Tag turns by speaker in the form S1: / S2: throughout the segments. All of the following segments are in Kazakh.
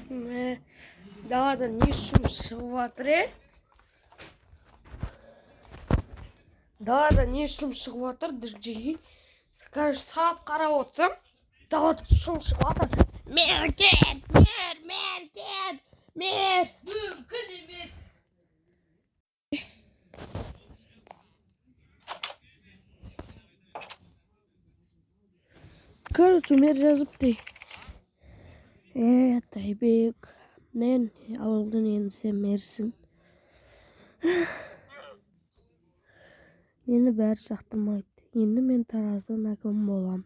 S1: Далада не шум шығып жатыр, Далада не шум шығып жатыр, діржеги. Қазір сағат қарап отырсам, далада шум шығып жатыр. Меркет!
S2: Мүмкін емес.
S1: Короче, мер жазыпты. Тайбек, мен ауылдан енсем мерсін. Мені бәрі жақтырмайды. Енді мен Тараздан әкім болам.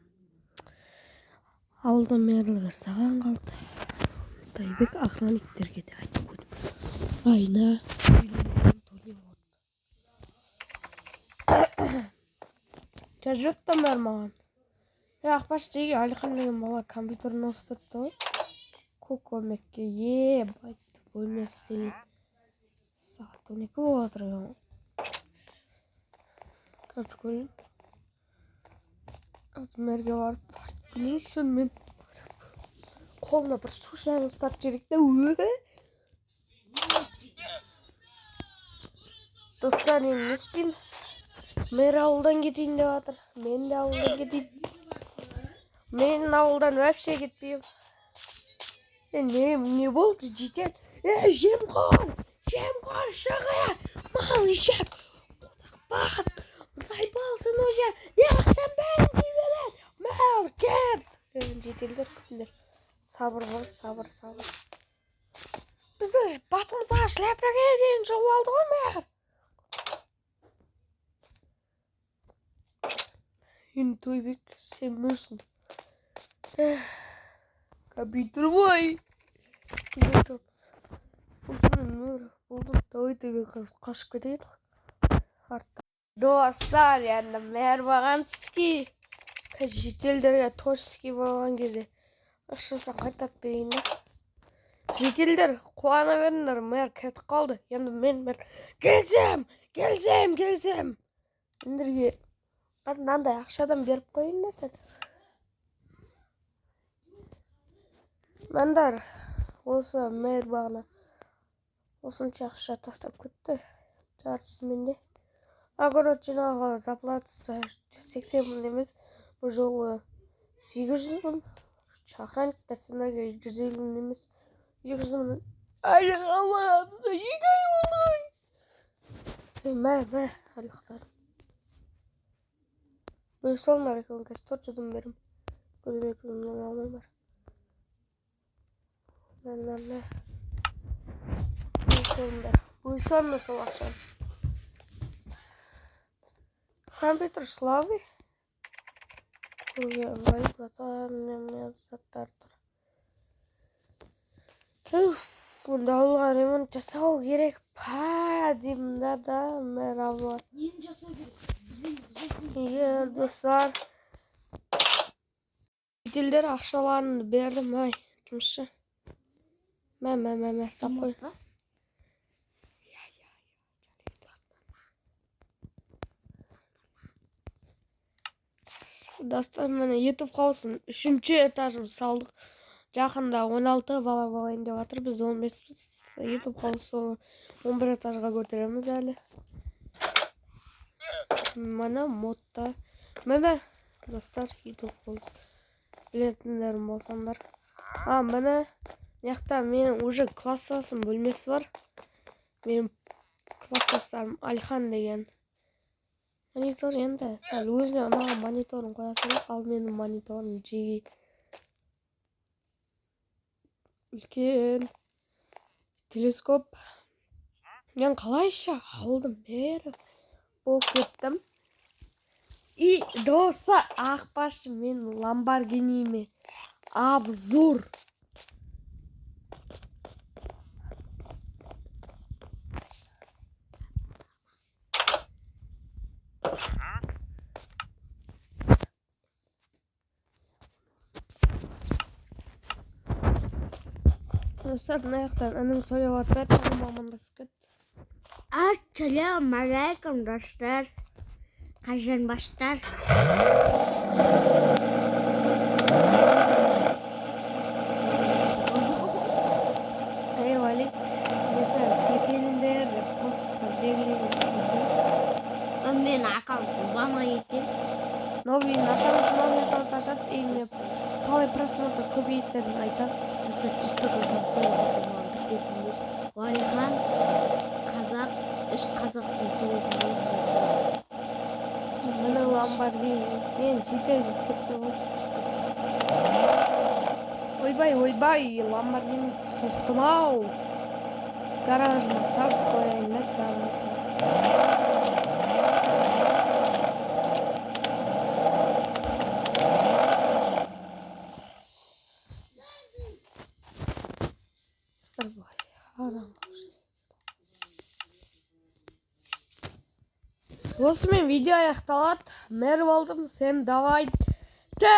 S1: Ауылда мерлігі саған қалды. Тайбек охранниктерге де айтып көрдім. Айна жазып мэр маған. Ақбаш деге Алихан деген бала компьютерін ауыстырыпты ғой. Көмекке байтты бөлмесі. Сағат 12 болып жатыр екен. Қазір көрейін. Қазір мэрге барып айтып келейінші, мен қолына бір су шайын ұстап жіберейік та. Достар, енді не істейміз? Мэр ауылдан кетейін деп жатыр. Мен де ауылдан кетейін. Мен ауылдан вообще кетпеймін. Не болды, жетеді? Жемқор шыға! Мал ішіп! Бас! Зайбалсың уже! Не ақшам бәрін дей берер! Мал, кет! Жетелдер, күтіндер. Сабыр бол, сабыр. Бізді батымыздағы шляпаға дейін жауып алды ғой, мэр! Енді Тойбек, сен мөрсің. Компьютер бой. Осының мөр болды. Давай тебе қашып кетейін. Достар, енді мэр баған түскі. Жетелдерге точский болған кезде ақшасын қайтап берейін да. Жетелдер, қуана беріңдер, мэр кетіп қалды. Енді мен келсем. Ендерге мынандай ақшадан беріп қойын да сен. Мәндар, осы мэр бағына осынша ақша тастап кетті. Жартысы менде. Короче, жаңағы заплатасы 80 мың емес, бұл жолы 800 мың. Охранниктер сендерге 150 мың емес, 200 мың. Айлығамыз, 2 ай болды. Мә, айлықтарым. Бұл солмар екен, қазір 400 мың берім. Көрім 200 мың алмай бар. Мә. Бұл солмар сол ақшам. Компьютер слабый. Бұнда ауылға ремонт жасау керек па деймін да, мэр ауылға.
S2: Нені жасау керек?
S1: Достар. Жетелдер ақшаларымды бердім, жұмысшы. Мә, стап қой. Достар, мені YouTube қаусын 3-ші этажын салдық. Жақында 16 бала болайын деп жатыр. Біз 15-біз. YouTube қаусы 11 этажға көтереміз әлі. Мына модта. Міне, достар, YouTube қаусы. Білетіндерім болсаңдар. Міне, яқта менің уже класстасым бөлмесі бар. Менің класстастарым Алихан деген. Монитор енді сәл өзіне ұнаған мониторын қоясың, ал менің мониторым жеге үлкен телескоп. Мен қалайша алдым бері болып кеттім. И доса Ақбаш мен Ламборгиниме обзор. Достар, аяқтан інім сөйлеп жатыр, тағы мамандасып кетті.
S2: Ассалаумағалейкум, достар. Қайжан баштар.
S1: көбейін ашамыз мамин аккаунт ашады и мен қалай просмотр көбейетінін айтамын.
S2: Тысы TikTok аккаунттар мұсылмандық дейтіндер. Уәлихан қазақ, үш қазақтың суретін қойсыздар болды.
S1: Міне ламборгини мен шетелге кетсе болды. Ойбай ламборгини соқтым ау. Гаражыма салып қояйын да гаражыма. Осымен видео аяқталады. Мэр болдым. Всем давай.